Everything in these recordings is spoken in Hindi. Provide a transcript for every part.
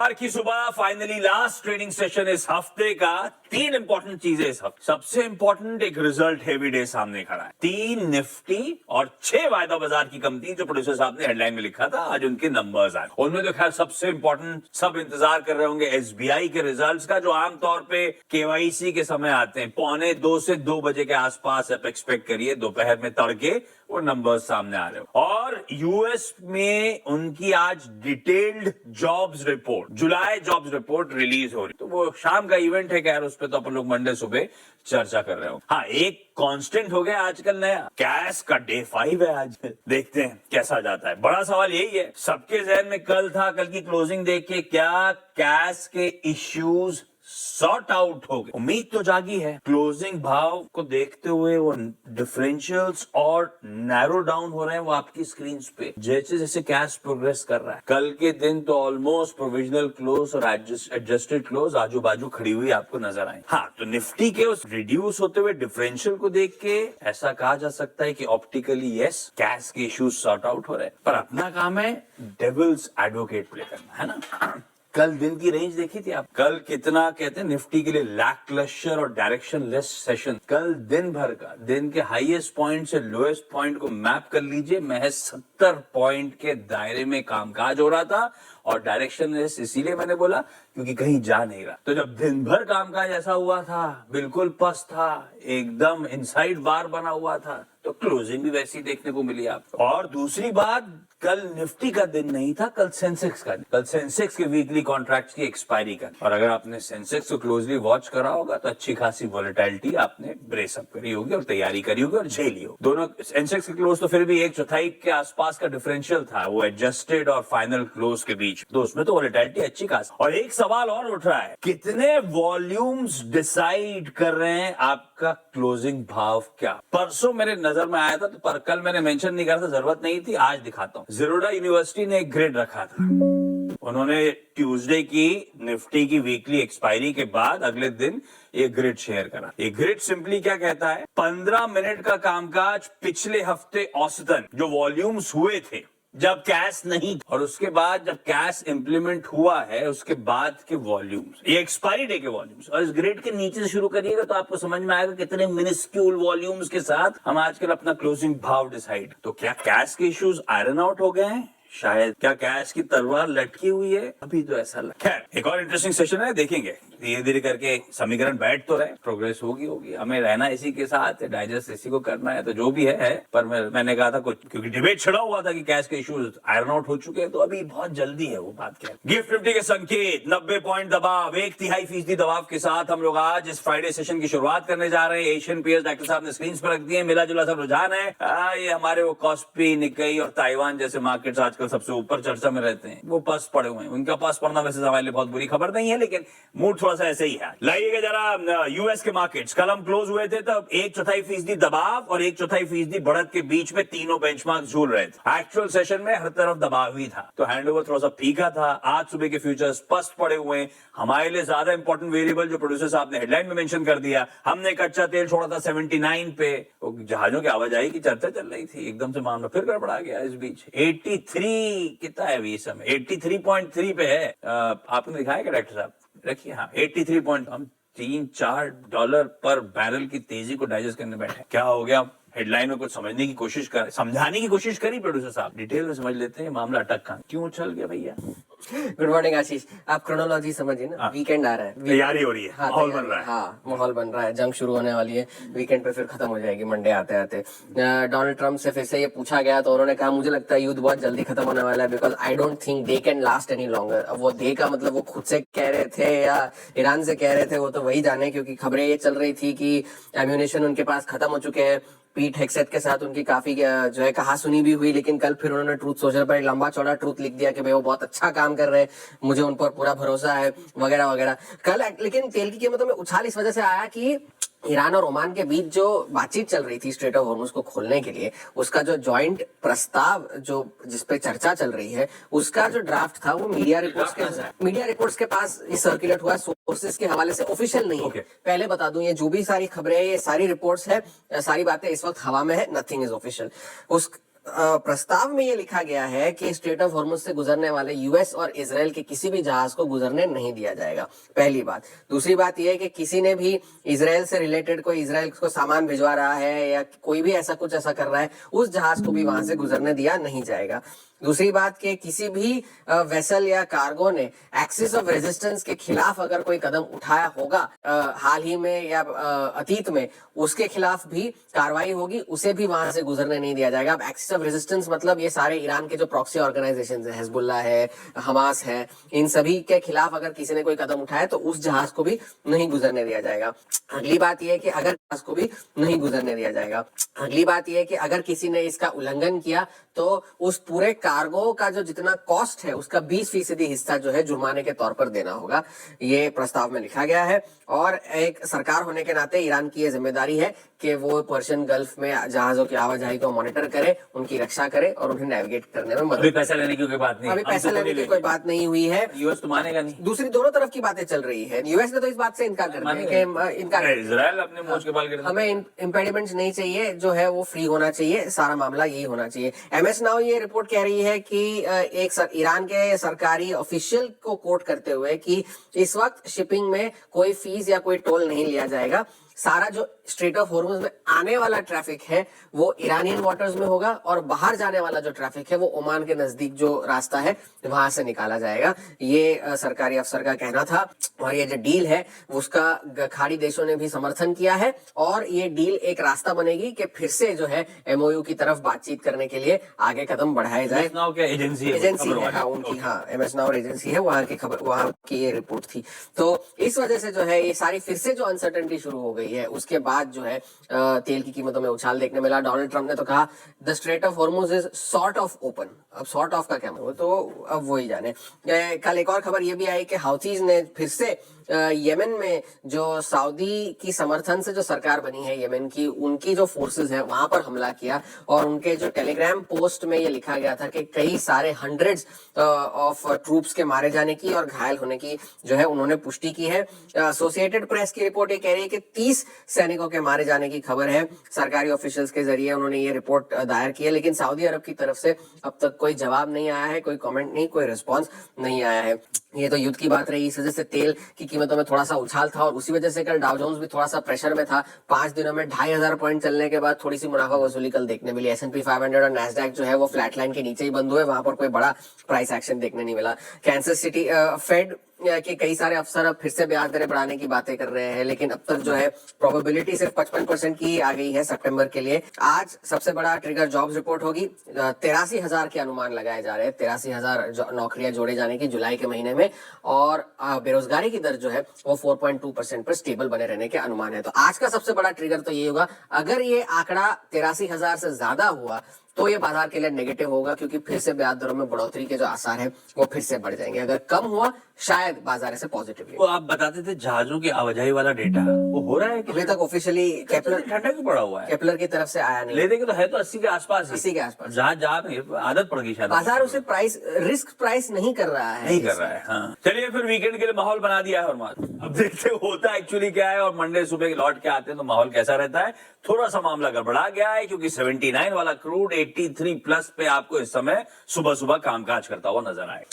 आज की सुबह फाइनली लास्ट ट्रेडिंग सेशन इस हफ्ते का। 3 इंपॉर्टेंट चीजें इस हफ्ते। सबसे इंपॉर्टेंट एक रिजल्ट हेवी डे सामने खड़ा है। 3 निफ्टी और 6 वायदा बाजार की कंपनी जो प्रोड्यूसर साहब ने हेडलाइन में लिखा था, आज उनके नंबर्स आए। उनमें तो खैर सबसे इंपॉर्टेंट सब इंतजार कर रहे होंगे एसबीआई के रिजल्ट्स का, जो आमतौर पे केवाईसी के समय आते हैं। 1:45 से 2 बजे के आसपास आप एक्सपेक्ट करिए, दोपहर में तड़के वो नंबर्स सामने आ रहे हो। और यूएस में उनकी आज डिटेल्ड जॉब्स रिपोर्ट, जुलाई जॉब्स रिपोर्ट रिलीज हो रही, तो वो शाम का इवेंट है। खैर उस पर तो अपन लोग मंडे सुबह चर्चा कर रहे हो। हाँ, एक कांस्टेंट हो गया आजकल नया, कैश का डे 5 है आज। देखते हैं कैसा जाता है। बड़ा सवाल यही है सबके जहन में। कल की क्लोजिंग देख के क्या कैश के इश्यूज सॉर्ट आउट हो गए? उम्मीद तो जागी है। क्लोजिंग भाव को देखते हुए वो डिफरेंशियल्स और नैरो डाउन हो रहे हैं वो आपकी स्क्रीन पे, जैसे जैसे कैश प्रोग्रेस कर रहा है। कल के दिन तो ऑलमोस्ट प्रोविजनल क्लोज और एडजस्टेड क्लोज आजू बाजू खड़ी हुई आपको नजर आए। हाँ, तो निफ्टी के उस रिड्यूस होते हुए डिफरेंशियल को देख के ऐसा कहा जा सकता है कि ऑप्टिकली यस, कैश के इश्यूज सॉर्ट आउट हो रहे हैं। पर अपना काम है डेविल्स एडवोकेट प्ले करना, है ना। कल दिन की रेंज देखी थी आप? कल कितना कहते हैं निफ्टी के लिए लैकलस्टर और डायरेक्शन लेस सेशन। कल दिन भर का दिन के हाईएस्ट पॉइंट से लोएस्ट पॉइंट को मैप कर लीजिए, महज 70 पॉइंट के दायरे में कामकाज हो रहा था। और डायरेक्शन लेस इसीलिए मैंने बोला क्योंकि कहीं जा नहीं रहा। तो जब दिन भर कामकाज ऐसा हुआ था, बिल्कुल पस्त था, एकदम इनसाइड बार बना हुआ था, तो क्लोजिंग भी वैसी देखने को मिली आपको। और दूसरी बात, कल निफ्टी का दिन नहीं था, कल सेंसेक्स का। कल सेंसेक्स के वीकली कॉन्ट्रैक्ट्स की एक्सपायरी का। और अगर आपने सेंसेक्स को क्लोजली वॉच करा होगा तो अच्छी खासी वॉलेटिलिटी आपने ब्रेस अप करी होगी और तैयारी करी होगी और झेली होगी। दोनों सेंसेक्स के क्लोज तो फिर भी 1/4 के आसपास का डिफरेंशियल था, वो एडजस्टेड और फाइनल क्लोज के बीच, तो उसमें तो वॉलेटिलिटी अच्छी खासी। और एक सवाल और उठ रहा है, कितने वॉल्यूम्स डिसाइड कर रहे हैं आपका क्लोजिंग भाव? क्या परसों मेरे नजर में आया था, तो पर कल मैंने मेंशन नहीं करा था, जरूरत नहीं थी, आज दिखाता हूं। ज़ीरोडा यूनिवर्सिटी ने एक ग्रिड रखा था। उन्होंने ट्यूसडे की निफ्टी की वीकली एक्सपायरी के बाद अगले दिन एक ग्रिड शेयर करा। ये ग्रिड सिंपली क्या कहता है, 15 मिनट का कामकाज पिछले हफ्ते औसतन जो वॉल्यूम्स हुए थे जब कैश नहीं, और उसके बाद जब कैश इंप्लीमेंट हुआ है उसके बाद के वॉल्यूम्स, ये एक्सपायरी डे के वॉल्यूम्स। और इस ग्रिड के नीचे से शुरू करिएगा तो आपको समझ में आएगा कितने मिनिस्क्यूल वॉल्यूम्स के साथ हम आजकल अपना क्लोजिंग भाव डिसाइड। तो क्या कैश के इश्यूज आयरन आउट हो गए हैं? शायद। क्या कैश की तलवार लटकी हुई है? अभी तो ऐसा लग। खैर, एक और इंटरेस्टिंग सेशन है, देखेंगे धीरे धीरे करके समीकरण बैठ तो रहे, प्रोग्रेस होगी। हमें रहना इसी के साथ, डाइजेस्ट इसी को करना है, तो जो भी है। पर मैंने कहा था कुछ, क्योंकि डिबेट छिड़ा हुआ था कि कैश के इश्यूज आयरन आउट हो चुके हैं, तो अभी बहुत जल्दी है वो बात। क्या गिफ्ट निफ्टी के संकेत 90 पॉइंट दबाव, 1/3% दबाव के साथ हम लोग आज इस फ्राइडे सेशन की शुरुआत करने जा रहे हैं। एशियन पेयर्स डॉक्टर साहब ने स्क्रीन पर रख दिए, मिला जुला सब रुझान है। ये हमारे वो कॉस्पी, निक्केई और ताइवान जैसे मार्केट्स आजकल सबसे ऊपर चर्चा में रहते हैं, वो पास पड़े हुए हैं। उनका पास पड़ना वैसे हमारे लिए बहुत बुरी खबर नहीं है, लेकिन मूड थोड़ा सा ऐसे ही है। लाइएगा जरा यूएस के मार्केट्स। कल हम क्लोज हुए थे तब 1/4% दबाव और 1/4% बढ़त के बीच में तीनों बेंचमार्क झूल रहे थे। एक्चुअल सेशन में हर तरफ दबाव ही था, तो हैंडओवर थोड़ा सा फीका था। आज सुबह के फ्यूचर्स स्पष्ट पड़े हुए हैं। हमारे लिए ज्यादा इंपॉर्टेंट वेरिएबल जो प्रोड्यूसर साहब ने हेडलाइन में मेंशन कर दिया, हमने कच्चा तेल छोड़ा था 79 पे। जहाजों की आवाजाही की चर्चा चल रही थी, एकदम से मामला फिर गड़बड़ा गया इस बीच। 83 कितना है अभी इस समय? 83.3 पे है। आपने दिखाया क्या डॉक्टर साहब? रखिए, हाँ 83 पॉइंट। हम $3-4 पर बैरल की तेजी को डाइजेस्ट करने बैठे। क्या हो गया? हेडलाइन में कुछ समझने की कोशिश कर, समझाने की कोशिश करी प्रोड्यूसर साहब, डिटेल में समझ लेते हैं मामला अटक कहां, क्यों उछल गया भैया। गुड मॉर्निंग आशीष, आप क्रोनोलॉजी समझिए ना। वीकेंड आ रहा है, तैयारी हो रही है, हाँ, माहौल बन रहा है। हाँ, माहौल बन रहा है, जंग शुरू होने वाली है, वीकेंड पे फिर खत्म हो जाएगी मंडे आते आते। डोनाल्ड ट्रम्प से फिर से ये पूछा गया तो उन्होंने कहा मुझे लगता है युद्ध बहुत जल्दी खत्म होने वाला है, because I don't think they can last any longer. अब वो दे का मतलब वो खुद से कह रहे थे या ईरान से कह रहे थे, वो तो वही जाने, क्योंकि खबरें ये चल रही थी कि एम्यूनेशन उनके पास खत्म हो चुके हैं। पीट हेग्सेथ के साथ उनकी काफी जो है कहा सुनी भी हुई, लेकिन कल फिर उन्होंने ट्रूथ सोशल पर लंबा चौड़ा ट्रूथ लिख दिया कि भाई वो बहुत अच्छा काम कर रहे हैं, मुझे उन पर पूरा भरोसा है, वगैरह वगैरह। कल लेकिन तेल की कीमतों में उछाल इस वजह से आया कि ईरान और ओमान के बीच जो बातचीट चल रही थी स्ट्रेट ऑफ हॉर्मुज को खोलने के लिए, उसका जो जॉइंट प्रस्ताव जो जिसपे चर्चा चल रही है, उसका जो ड्राफ्ट था वो मीडिया रिपोर्ट्स के पास सर्कुलेट हुआ, सोर्सेस के हवाले से ऑफिशियल नहीं है। पहले बता दूं, ये जो भी सारी खबरें, ये सारी रिपोर्ट्स है, सारी बातें इस वक्त हवा में है, नथिंग इज ऑफिशियल। प्रस्ताव में ये लिखा गया है कि स्ट्रेट ऑफ हॉर्मुज से गुजरने वाले यूएस और इजराइल के किसी भी जहाज को गुजरने नहीं दिया जाएगा, पहली बात। दूसरी बात यह है कि किसी ने भी इजराइल से रिलेटेड कोई इजराइल को सामान भिजवा रहा है या कोई भी ऐसा कुछ ऐसा कर रहा है, उस जहाज को भी वहां से गुजरने दिया नहीं जाएगा। दूसरी बात कि किसी भी वेसल या कार्गो ने एक्सिस ऑफ रेजिस्टेंस के खिलाफ अगर कोई कदम उठाया होगा हाल ही में या अतीत में, उसके खिलाफ भी कार्रवाई होगी, उसे भी वहां से गुजरने नहीं दिया जाएगा। अब एक्सिस ऑफ रेजिस्टेंस मतलब ये सारे ईरान के जो प्रॉक्सी ऑर्गेनाइजेशंस हैं, हिजबुल्लाह है, हमास है, इन सभी के खिलाफ अगर किसी ने कोई कदम उठाया तो उस जहाज को भी नहीं गुजरने दिया जाएगा। अगली बात यह है कि अगर जहाज को भी नहीं गुजरने दिया जाएगा। अगली बात यह है कि अगर किसी ने इसका उल्लंघन किया तो उस पूरे कार्गो का जो जितना कॉस्ट है उसका 20% हिस्सा जो है जुर्माने के तौर पर देना होगा, ये प्रस्ताव में लिखा गया है। और एक सरकार होने के नाते ईरान की ये जिम्मेदारी है कि वो पर्शियन गल्फ में जहाजों की आवाजाही को मॉनिटर करे, उनकी रक्षा करे और उन्हें नेविगेट करने में मदद। अभी पैसा लेने की कोई बात नहीं, अभी पैसा लेने की कोई बात नहीं हुई है। यूएस तो मानेगा नहीं। दूसरी दोनों तरफ की बातें चल रही है। यूएस ने तो इस बात से इनकार कर दिया कि इनकार, इजराइल अपने मोच के बाल गिरा। हमें इम्पेडिमेंट्स नहीं चाहिए, जो है वो फ्री होना चाहिए, सारा मामला यही होना चाहिए। एमएस नाउ ये रिपोर्ट कह रही है कि एक ईरान के सरकारी ऑफिशियल को कोट करते हुए कि इस वक्त शिपिंग में कोई फीस या कोई टोल नहीं लिया जाएगा, सारा जो स्ट्रेट ऑफ हॉर्मुज में आने वाला ट्रैफिक है वो ईरानियन वाटर्स में होगा और बाहर जाने वाला जो ट्रैफिक है वो ओमान के नजदीक जो रास्ता है वहां से निकाला जाएगा। ये सरकारी अफसर का कहना था। और ये जो डील है उसका खाड़ी देशों ने भी समर्थन किया है और ये डील एक रास्ता बनेगी कि फिर से जो है एमओयू की तरफ बातचीत करने के लिए आगे कदम बढ़ाए जाए। एजेंसी है हाँ, उनकी हाँ एमएस नाउ एजेंसी है, वहां की खबर, वहां की ये रिपोर्ट थी। तो इस वजह से जो है ये सारी फिर से जो अनसर्टेनिटी शुरू हो गई है, उसके बाद जो है तेल की कीमतों में उछाल देखने मिला। डोनाल्ड ट्रंप ने तो कहा the straight of Hormuz is sort of open. अब सॉर्ट ऑफ का क्या मतलब, तो अब वही जाने। कल एक और खबर ये भी आई कि हाउथीज ने फिर से यमन में जो सऊदी की समर्थन से जो सरकार बनी है यमन की, उनकी जो फोर्सेस है वहां पर हमला किया। और उनके जो टेलीग्राम पोस्ट में ये लिखा गया था कि कई सारे हंड्रेड्स ऑफ ट्रूप्स के मारे जाने की और घायल होने की जो है उन्होंने पुष्टि की है। एसोसिएटेड प्रेस की रिपोर्ट ये कह रही है कि 30 सैनिकों के मारे जाने की खबर है। सरकारी ऑफिशियल्स के जरिए उन्होंने ये रिपोर्ट दायर की है, लेकिन सऊदी अरब की तरफ से अब तक कोई जवाब नहीं आया है, कोई कमेंट नहीं, कोई रिस्पांस नहीं आया है। ये तो युद्ध की बात रही, इस वजह से तेल की कीमतों में थोड़ा सा उछाल था और उसी वजह से कल डाउ जोन्स भी थोड़ा सा प्रेशर में था। 5 दिनों में 2500 पॉइंट चलने के बाद थोड़ी सी मुनाफा वसूली कल देखने मिली। S&P 500 और नैस्डैक जो है वो फ्लैट लाइन के नीचे ही बंद हुए, वहां पर कोई बड़ा प्राइस एक्शन देखने नहीं मिला। कैंसस सिटी फेड के कई सारे अफसर अब फिर से ब्याज दरें बढ़ाने की बातें कर रहे हैं, लेकिन अब तक जो है प्रोबेबिलिटी सिर्फ 55% की आ गई है सितंबर के लिए। आज सबसे बड़ा ट्रिगर जॉब्स रिपोर्ट होगी। 83,000 के अनुमान लगाए जा रहे हैं, 83,000 नौकरियां जोड़े जाने की जुलाई के महीने में। और बेरोजगारी की दर जो है वो 4.2% पर स्टेबल बने रहने के अनुमान है। तो आज का सबसे बड़ा ट्रिगर तो ये होगा, अगर ये आंकड़ा 83,000 से ज्यादा हुआ तो ये बाजार के लिए नेगेटिव होगा, क्योंकि फिर से ब्याज दरों में बढ़ोतरी के जो आसार हैं वो फिर से बढ़ जाएंगे। अगर कम हुआ शायद बाजार से पॉजिटिव। वो आप बताते थे जहाजों की आवाजाही वाला डेटा वो हो रहा है कि अभी तक ऑफिशियली केपलर ठंडा क्यों पड़ा हुआ है, केपलर की तरफ से आया नहीं। ले देंगे तो है तो 80 के आसपास, 80 के आसपास जहाज जा नहीं, आदत पड़ गई शायद, बाजार उसे प्राइस रिस्क प्राइस नहीं कर रहा है, नहीं कर रहा है। हाँ चलिए फिर वीकेंड के लिए माहौल बना दिया है और अब देखते होता एक्चुअली क्या है और मंडे सुबह लौट के आते हैं तो माहौल कैसा रहता है। थोड़ा सा मामला गड़बड़ा गया है क्योंकि 79 वाला क्रूड 83 प्लस पे आपको इस समय सुबह सुबह कामकाज करता हुआ नजर आए।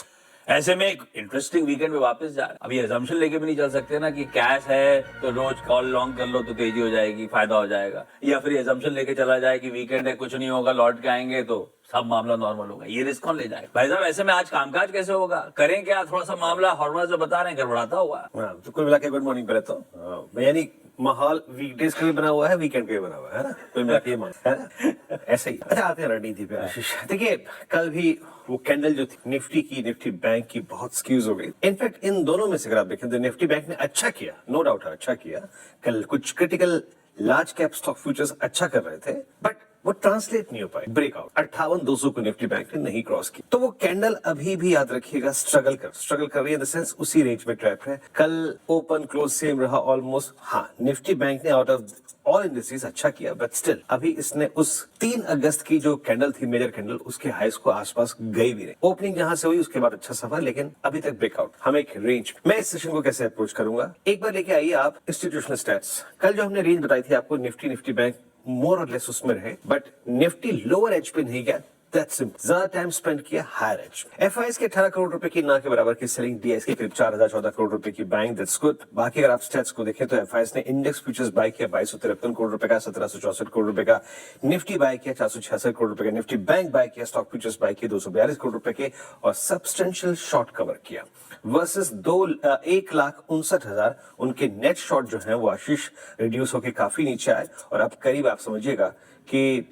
ऐसे में एक इंटरेस्टिंग वीकेंड में वापस जा रहे। अभी एजम्पशन लेके भी नहीं चल सकते ना कि कैश है तो रोज कॉल लॉन्ग कर लो तो तेजी हो जाएगी, फायदा हो जाएगा, या फिर एजम्पशन लेके चला जाए कि वीकेंड है कुछ नहीं होगा, लौट के आएंगे तो सब मामला नॉर्मल होगा। ये रिस्क कौन ले जाए भाई साहब। ऐसे में आज कामकाज कैसे होगा, करें क्या, थोड़ा सा मामला हॉर्मोन्स जो बता रहे हैं गड़बड़ाता हुआ। तो कुल मिला के गुड मॉर्निंग पहले तो यानी माहौल वीकडेज का भी बना हुआ है, वीकेंड का भी बना हुआ है ना, कुल मिला के है ना, ऐसे ही। अच्छा आते हैं रणनीति पे आशीष। देखिए कल भी वो कैंडल जो थी निफ्टी की, निफ्टी बैंक की बहुत स्क्यूज हो गई। इनफैक्ट इन दोनों में से अगर आप देखें तो निफ्टी बैंक ने अच्छा किया, नो डाउट अच्छा किया। कल कुछ critical large cap stock futures अच्छा कर रहे थे, बट वो ट्रांसलेट नहीं हो पाए। ब्रेकआउट 58,200 को निफ्टी बैंक ने नहीं क्रॉस की, तो वो कैंडल अभी भी याद रखिएगा स्ट्रगल कर रही है, इन द सेंस उसी रेंज में ट्रैप है। कल ओपन क्लोज सेम रहा ऑलमोस्ट। हाँ निफ्टी बैंक ने आउट ऑफ ऑल इंडस्ट्रीज अच्छा किया, बट स्टिल अभी इसने उस 3 अगस्त की जो कैंडल थी मेजर कैंडल, उसके हाईस को आसपास गई भी नहीं। ओपनिंग जहां से हुई उसके बाद अच्छा सफर, लेकिन अभी तक ब्रेकआउट। हम एक रेंज, मैं इस सेशन को कैसे अप्रोच करूंगा, एक बार लेके आइए आप इंस्टीट्यूशनल स्टैट्स। कल जो हमने रेंज बताई थी आपको निफ्टी बैंक मोर और लेस उसमें रहे, बट निफ्टी लोअर एज पे नहीं गया। That's simple. ज्यादा टाइम स्पेंड किया हायर एज। एफआईएस के 18 करोड़ रुपए की ना के बराबर की सेलिंग, डीआईएस के करीब 4014 करोड़ रुपए की बाइंग, दैट्स गुड। बाकी अगर आप स्टैट्स को देखें तो एफआईएस ने इंडेक्स फ्यूचर्स बाय किया 2253 करोड़ रुपए का, 1764 करोड़ रुपए का, निफ्टी बाय किया 466 करोड़ रुपए का, निफ्टी बैंक बाय किया, स्टॉक फ्यूचर्स बाय किए 242 करोड़ रुपए के, और सब्सटेंशियल शॉर्ट कवर किया वर्सेस 1,59,000 उनके नेट शॉर्ट जो है वो आशीष रिड्यूस होकर काफी नीचे आए, और अब करीब आप समझिएगा कि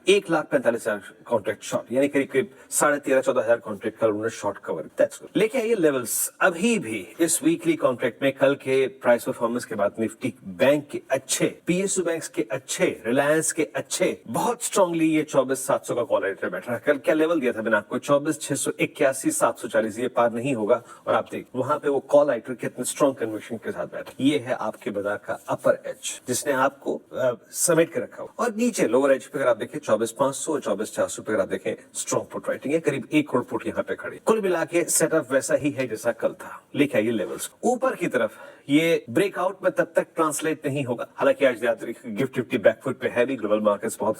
1,45,000 कॉन्ट्रैक्ट शॉर्ट, यानी करीब करीब 13,500-14,000 कॉन्ट्रैक्ट कल उन्होंने शॉर्ट कवर। That's good. लेके आइए लेवल्स अभी भी इस वीकली कॉन्ट्रैक्ट में। कल के प्राइस परफॉर्मेंस के बाद निफ्टी बैंक के अच्छे, पीएसयू बैंक के अच्छे, रिलायंस के अच्छे, बहुत स्ट्रांगली ये 24,700 का कॉल रेट बैठ रहा है। कल क्या लेवल दिया था मैंने आपको? 24,681, 740, ये पार नहीं होगा, और आप देख वहां पे वो कॉल राइटर कितने स्ट्रॉन्ग कन्विक्शन के साथ बैठा। ये है आपके बाजार का अपर एज जिसने आपको समेट के रखा हो। और नीचे लोअर एज पे अगर आप देखें 24,500 और 24,400 पे अगर आप देखें स्ट्रॉन्ग पुट राइटिंग है, करीब 1 करोड़ पुट यहाँ पे खड़ी। कुल मिला के सेटअप वैसा ही है जैसा कल था। लेके आइए लेवल्स ऊपर की तरफ। ये ब्रेकआउट में तब तक ट्रांसलेट नहीं होगा, हालांकि आज गिफ्ट निफ्टी बैकफुट पे है भी, ग्लोबल मार्केट्स बहुत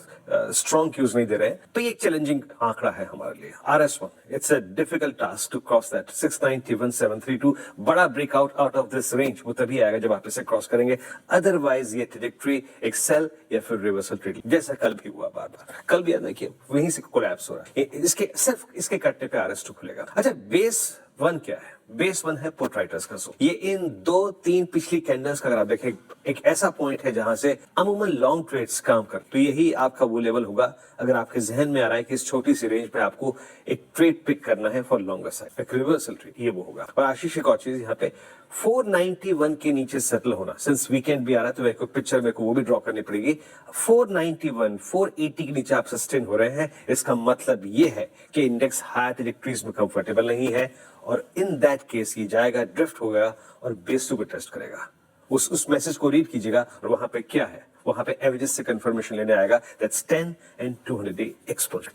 स्ट्रॉन्ग क्यूज नहीं दे रहे हैं, तो ये एक चैलेंजिंग आंकड़ा है हमारे लिए। RS1 it's a difficult task to cross that 691,732। बड़ा breakout out of this range वो तभी आएगा जब आप इसे क्रॉस करेंगे, अदरवाइज ये ट्रैजेक्टरी एक सेल या फिर रिवर्सल ट्रेड जैसा कल भी हुआ। बार बार कल भी देखिए वहीं से कोलैप्स हो रहा है। इसके सिर्फ इसके कटने पे RS2 खुलेगा। अच्छा, बेस 1 क्या है? बेस 1 है पुट राइटर्स का जोन। ये इन 2-3 पिछली कैंडल्स का अगर आप देखें एक ऐसा पॉइंट है जहां से अमूमन लॉन्ग ट्रेड्स काम कर, तो यही आपका वो लेवल होगा अगर आपके जहन में आ रहा है कि इस छोटी सी रेंज पे आपको एक ट्रेड पिक करना है फॉर लॉन्गर साइड, एक रिवर्सल ट्रेड, ये वो होगा। और आशीष एक और चीज यहाँ पे 491 के नीचे सेटल होना, सिंस वीकेंड भी आ रहा है तो मेरे को पिक्चर में को वो भी ड्रॉ करनी पड़ेगी। 491, 480 के नीचे आप सस्टेन हो रहे हैं, इसका मतलब ये है कि इंडेक्स हायर ट्रैजेक्टरीज में कंफर्टेबल नहीं है, और इन दैट केस ये जाएगा, ड्रिफ्ट होगा और बेस टू पे टेस्ट करेगा। उस मैसेज को रीड कीजिएगा, और वहां पे क्या है, वहां पे एवरेजेस से कंफर्मेशन लेने आएगा, दैट्स 10 and 200 डे एक्सपोजर।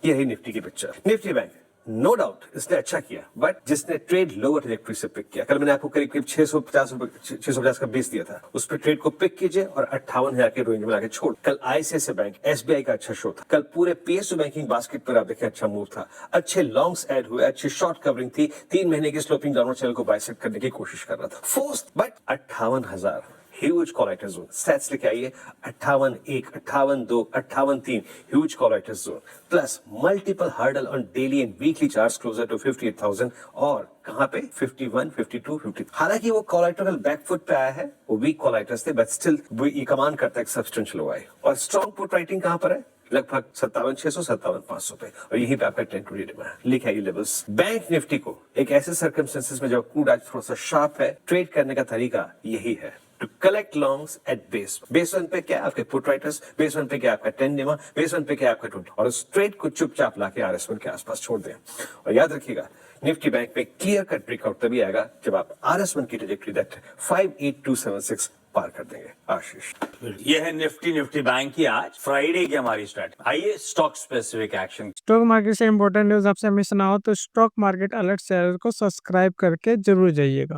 ये है निफ्टी की पिक्चर। निफ्टी बैंक नो डाउट इसने अच्छा किया, बट जिसने ट्रेड लोअर ट्रैजेक्टरी से पिक किया, कल मैंने आपको करीब करीब 650 का बेस दिया था, उस पर ट्रेड को पिक कीजिए और 58,000 के रेंज में लाके छोड़। कल आईसीआईसीआई बैंक, एसबीआई का अच्छा शो था। कल पूरे पीएसयू बैंकिंग बास्केट पर आप देखें अच्छा मूव था, अच्छे लॉन्ग्स ऐड हुए, अच्छी शॉर्ट कवरिंग थी, 3 महीने की स्लोपिंग डाउनवर्ड चैनल को बाइसेक्ट करने की कोशिश कर रहा था, forced, but 58,000 huge call zone. Stats लेके आइए, 58.1, 58.2, 58.3 huge call zone, plus multiple hurdle on daily and weekly charts closer to 58,000, और कहां पे 51, 52, 50। हालांकि वो कॉल बैकफुट पे आया है, वो वीक कॉल थे, बट स्टिल वो ये कमांड करता है सब्सटेंशियल ओआई। और स्ट्रॉन्ग पुट राइटिंग कहां पर है? लगभग 57,600, 57,500 पे, और यही पे आपका 10-20 डे में लिखा है ये लेवल्स। बैंक निफ्टी को एक ऐसे सर्कमस्टेंसेस में जब क्रूड आज थोड़ा सा शार्प है, ट्रेड करने का तरीका यही है, to collect longs at base. Base 1 पे क्या आपके पुट राइटर्स, बेस 1 पे क्या आपका 10 डेमा, बेस 1 पे क्या आपका 20, और उस ट्रेड को चुपचाप लाके RS1 के आसपास छोड़ दें। और याद रखिएगा, निफ्टी बैंक में क्लियर कट ब्रेकआउट तभी आएगा जब आप RS1 की ट्रैजेक्टरी दैट 58276 पार कर देंगे। आशीष, ये है निफ्टी बैंक की आज फ्राइडे की हमारी स्ट्रैटेजी। आइए stock specific action. Stock market से इंपॉर्टेंट न्यूज आपसे मिस ना हो तो स्टॉक मार्केट अलर्ट चैनल को सब्सक्राइब करके जरूर जाइएगा।